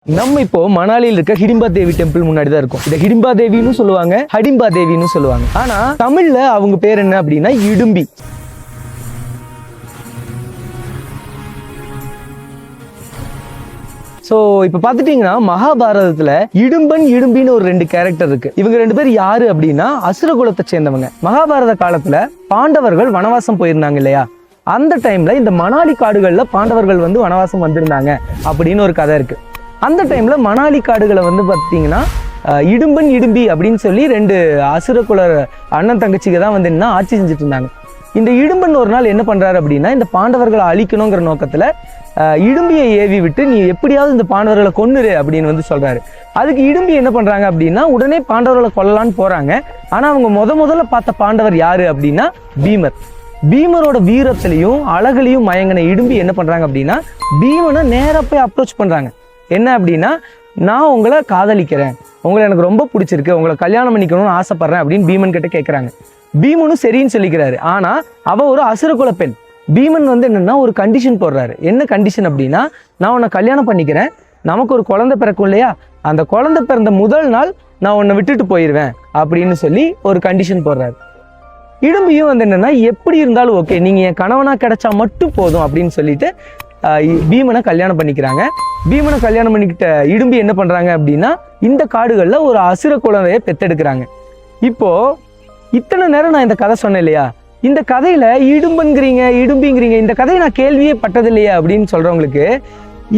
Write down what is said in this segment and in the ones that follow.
நம்ம இப்போ மணாலியில் இருக்க ஹிடிம்பா தேவி டெம்பிள் முன்னாடி தான் இருக்கும். இதை ஹிடிம்பா தேவின்னு சொல்லுவாங்க, ஹடிம்பா தேவின்னு சொல்லுவாங்க. ஆனா தமிழ்ல அவங்க பேர் என்ன அப்படின்னா இடும்பி. ஸோ இப்போ பார்த்துட்டீங்கன்னா மகாபாரதத்துல இடும்பன் இடும்பின்னு ஒரு 2 கேரக்டர் இருக்கு. இவங்க 2 பேர் யாரு அப்படின்னா அசுர குலத்தை சேர்ந்தவங்க. மகாபாரத காலத்துல பாண்டவர்கள் வனவாசம் போயிருந்தாங்க இல்லையா, அந்த டைம்ல இந்த மணாலி காடுகள்ல பாண்டவர்கள் வனவாசம் வந்திருந்தாங்க அப்படின்னு ஒரு கதை இருக்கு. அந்த டைம்ல மணாலி காடுகளை பார்த்தீங்கன்னா இடும்பன் இடும்பி அப்படின்னு சொல்லி 2 அசுர குல அண்ணன் தங்கச்சிக்கு தான் ஆட்சி செஞ்சுட்டு இருந்தாங்க. இந்த இடும்பன் ஒரு நாள் என்ன பண்றாரு அப்படின்னா இந்த பாண்டவர்களை அழிக்கணுங்கிற நோக்கத்துல இடும்பியை ஏவி விட்டு நீ எப்படியாவது இந்த பாண்டவர்களை கொன்னுரு அப்படின்னு சொல்றாரு. அதுக்கு இடும்பி என்ன பண்றாங்க அப்படின்னா உடனே பாண்டவர்களை கொல்லலான்னு போறாங்க. ஆனா அவங்க முதல்ல பார்த்த பாண்டவர் யாரு அப்படின்னா பீமர். பீமரோட வீரத்திலையும் அழகுலையும் மயங்கின இடும்பி என்ன பண்றாங்க அப்படின்னா பீமனை நேரா போய் அப்ரோச் பண்றாங்க. என்ன அப்படின்னா நான் உங்களை காதலிக்கிறேன், உங்களை எனக்கு ரொம்ப பிடிச்சிருக்கு, உங்களை கல்யாணம் பண்ணிக்கணும்னு ஆசைப்படுறேன் அப்படின்னு பீமன் கிட்ட கேட்குறாங்க. பீமனும் சரின்னு சொல்லிக்கிறாரு. ஆனா அவ ஒரு அசுரகுல பெண். பீமன் என்னன்னா ஒரு கண்டிஷன் போடுறாரு. என்ன கண்டிஷன் அப்படின்னா நான் உன்னை கல்யாணம் பண்ணிக்கிறேன், நமக்கு ஒரு குழந்தை பிறக்கும் இல்லையா, அந்த குழந்தை பிறந்த முதல் நாள் நான் உன்னை விட்டுட்டு போயிடுவேன் அப்படின்னு சொல்லி ஒரு கண்டிஷன் போடுறாரு. இடும்பியும் என்னன்னா எப்படி இருந்தாலும் ஓகே, நீங்க என் கணவனா கிடைச்சா மட்டும் போதும் அப்படின்னு சொல்லிட்டு பீமனை கல்யாணம் பண்ணிக்கிறாங்க. பீமனை கல்யாணம் பண்ணிக்கிட்ட இடும்பி என்ன பண்றாங்க அப்படின்னா இந்த காடுகள்ல ஒரு அசுர குழந்தைய பெத்தெடுக்கிறாங்க. இப்போ இத்தனை நேரம் நான் இந்த கதை சொன்னேன் இல்லையா, இந்த கதையில இடும்பன்கிறீங்க இடும்பிங்கிறீங்க, இந்த கதையை நான் கேள்வியே பட்டது இல்லையா அப்படின்னு சொல்றவங்களுக்கு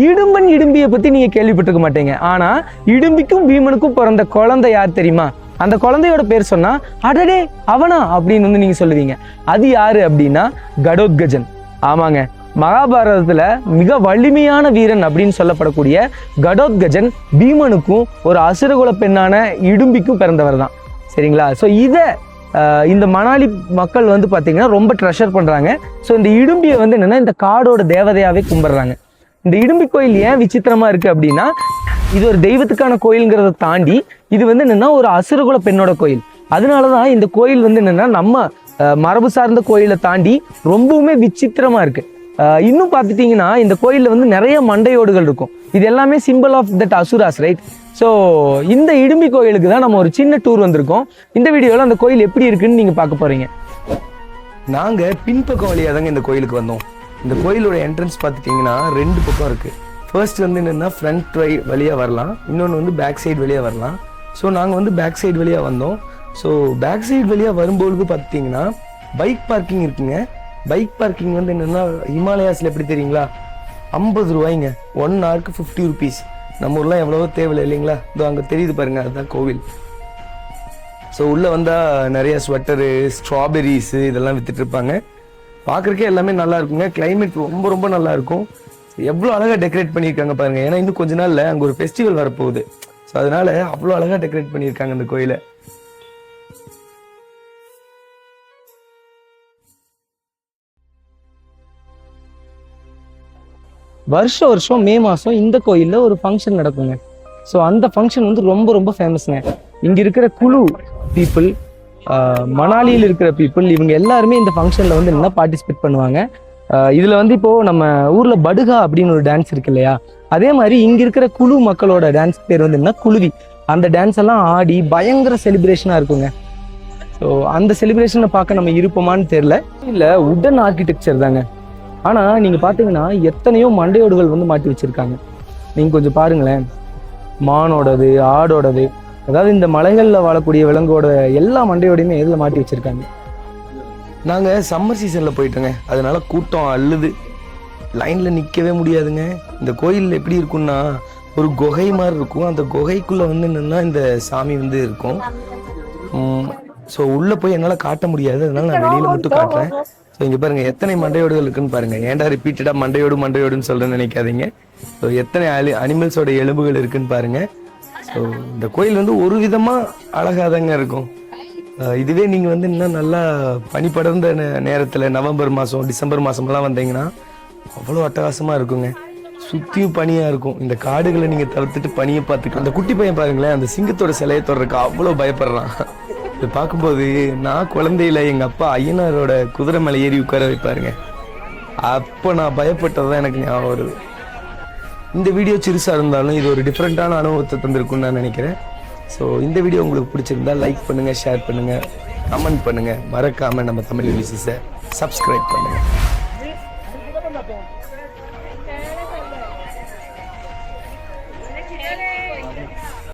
இடும்பன் இடும்பியை பத்தி நீங்க கேள்விப்பட்டிருக்க மாட்டீங்க. ஆனா இடும்பிக்கும் பீமனுக்கும் பிறந்த குழந்தை யார் தெரியுமா? அந்த குழந்தையோட பேர் சொன்னா அடடே அவனா அப்படின்னு நீங்க சொல்லுவீங்க. அது யாரு அப்படின்னா கடோத்கஜன். ஆமாங்க, மகாபாரதத்துல மிக வலிமையான வீரன் அப்படின்னு சொல்லப்படக்கூடிய கடோத்கஜன் பீமனுக்கும் ஒரு அசுரகுல பெண்ணான இடும்பிக்கும் பிறந்தவர் தான். சரிங்களா? ஸோ இதை இந்த மணாலி மக்கள் பார்த்தீங்கன்னா ரொம்ப ட்ரெஷர் பண்ணுறாங்க. ஸோ இந்த இடும்பியை என்னென்னா இந்த காடோட தேவதையாகவே கும்பிட்றாங்க. இந்த இடும்பி கோயில் ஏன் விசித்திரமாக இருக்குது அப்படின்னா இது ஒரு தெய்வத்துக்கான கோயிலுங்கிறத தாண்டி இது என்னென்னா ஒரு அசுரகுல பெண்ணோட கோயில். அதனால தான் இந்த கோயில் என்னென்னா நம்ம மரபு சார்ந்த கோயிலை தாண்டி ரொம்பவுமே விசித்திரமாக இருக்குது. இன்னும் பார்த்துட்டிங்கன்னா இந்த கோயிலில் நிறைய மண்டையோடுகள் இருக்கும். இது எல்லாமே symbol of that asuras, right? So இந்த இடும்பி கோயிலுக்கு தான் நம்ம ஒரு சின்ன டூர் வந்திருக்கோம். இந்த வீடியோவில் அந்த கோயில் எப்படி இருக்குன்னு நீங்கள் பார்க்க போகிறீங்க. நாங்கள் பின்பக்கம் வழியாக தாங்க இந்த கோயிலுக்கு வந்தோம். இந்த கோயிலோட என்ட்ரன்ஸ் பார்த்துட்டிங்கன்னா 2 பக்கம் இருக்குது. ஃபர்ஸ்ட் என்னென்னா ஃப்ரண்ட் வழியாக வரலாம், இன்னொன்று பேக் சைடு வழியாக வரலாம். ஸோ நாங்கள் பேக் சைடு வழியாக வந்தோம். ஸோ பேக் சைடு வழியாக வரும்பொழுது பார்த்திங்கன்னா பைக் பார்க்கிங் இருக்குங்க. பைக் பார்க்கிங் என்னென்னா ஹிமாலயாஸில் எப்படி தெரியுங்களா, 50 ரூபாய்ங்க. 1 ஹவருக்கு 50 ருபீஸ். நம்ம ஊர்லாம் எவ்வளவோ தேவையில்லை இல்லைங்களா? இதோ அங்கே தெரியுது பாருங்கள், அதுதான் கோவில். ஸோ உள்ளே வந்தால் நிறைய ஸ்வெட்டரு, ஸ்ட்ராபெரிஸு இதெல்லாம் விற்றுட்டு இருப்பாங்க. பார்க்குறக்கே எல்லாமே நல்லா இருக்குங்க. கிளைமேட் ரொம்ப ரொம்ப நல்லா இருக்கும். எவ்வளோ அழகாக டெக்கரேட் பண்ணியிருக்காங்க பாருங்கள். ஏன்னா இன்னும் கொஞ்ச நாளில் அங்கே ஒரு ஃபெஸ்டிவல் வரப்போகுது. ஸோ அதனால் அவ்வளோ அழகாக டெக்கரேட் பண்ணியிருக்காங்க அந்த கோயிலை. வருஷம் மே மாதம் இந்த கோயிலில் ஒரு ஃபங்க்ஷன் நடக்குங்க. ஸோ அந்த ஃபங்க்ஷன் ரொம்ப ரொம்ப ஃபேமஸ்ங்க. இங்கே இருக்கிற குழு பீப்புள், மணாலியில் இருக்கிற பீப்புள், இவங்க எல்லாருமே இந்த ஃபங்க்ஷனில் என்ன பார்ட்டிசிபேட் பண்ணுவாங்க. இதில் இப்போது நம்ம ஊரில் படுகா அப்படின்னு ஒரு டான்ஸ் இருக்கு இல்லையா, அதே மாதிரி இங்கே இருக்கிற குழு மக்களோட டான்ஸ் பேர் என்ன குழுவி. அந்த டான்ஸ் எல்லாம் ஆடி பயங்கர செலிப்ரேஷனாக இருக்குங்க. ஸோ அந்த செலிப்ரேஷனை பார்க்க நம்ம இருப்போமான்னு தெரில. இல்லை, உடன் ஆர்கிடெக்சர் தாங்க. ஆனால் நீங்கள் பார்த்தீங்கன்னா எத்தனையோ மண்டையோடுகள் மாட்டி வச்சுருக்காங்க. நீங்கள் கொஞ்சம் பாருங்களேன், மானோடது, ஆடோடது, அதாவது இந்த மலைகளில் வாழக்கூடிய விலங்கோட எல்லா மண்டையோடையுமே எதில் மாட்டி வச்சுருக்காங்க. நாங்கள் சம்மர் சீசனில் போயிட்டோங்க, அதனால கூட்டம் அள்ளுது, லைனில் நிற்கவே முடியாதுங்க. இந்த கோயில் எப்படி இருக்குன்னா ஒரு குகை மாதிரி இருக்கும். அந்த குகைக்குள்ளே என்னென்னா இந்த சாமி இருக்கும். ஸோ உள்ளே போய் என்னால் காட்ட முடியாது, அதனால நான் வெளியில் மட்டும் காட்டுறேன். ஸோ இங்கே பாருங்கள் எத்தனை மண்டையோடுகள் இருக்குன்னு பாருங்கள். ஏன்டா ரிப்பீட்டடாக மண்டையோடுன்னு சொல்கிறேன்னு நினைக்காதீங்க. ஸோ எத்தனை அனிமல்ஸோட எலும்புகள் இருக்குன்னு பாருங்கள். ஸோ இந்த கோயில் ஒரு விதமாக அழகாதாங்க இருக்கும். இதுவே நீங்கள் இன்னும் நல்லா பனி படர்ந்த நேரத்தில் நவம்பர் மாதம், டிசம்பர் மாதமெல்லாம் வந்தீங்கன்னா அவ்வளோ அட்டகாசமாக இருக்குங்க. சுற்றியும் பனியாக இருக்கும். இந்த காடுகளை நீங்கள் தவிர்த்துட்டு பனியை பார்த்துக்கலாம். அந்த குட்டி பையன் பாருங்களேன், அந்த சிங்கத்தோட சிலையை தொடர்றதுக்கு அவ்வளோ பயப்படுறான். இதை பார்க்கும்போது நான் குழந்தையில எங்கள் அப்பா ஐயனாரோட குதிரை மேலே ஏறி உட்கார வைப்பாருங்க, அப்போ நான் பயப்பட்டது தான் எனக்கு ஞாபகம் வருது. இந்த வீடியோ சிறுசாக இருந்தாலும் இது ஒரு டிஃப்ரெண்ட்டான அனுபவத்தை தந்திருக்குன்னு நான் நினைக்கிறேன். ஸோ இந்த வீடியோ உங்களுக்கு பிடிச்சிருந்தா லைக் பண்ணுங்கள், ஷேர் பண்ணுங்கள், கமெண்ட் பண்ணுங்கள். மறக்காமல் நம்ம தமிழ் ரிலீஸஸை சப்ஸ்கிரைப் பண்ணுங்கள்.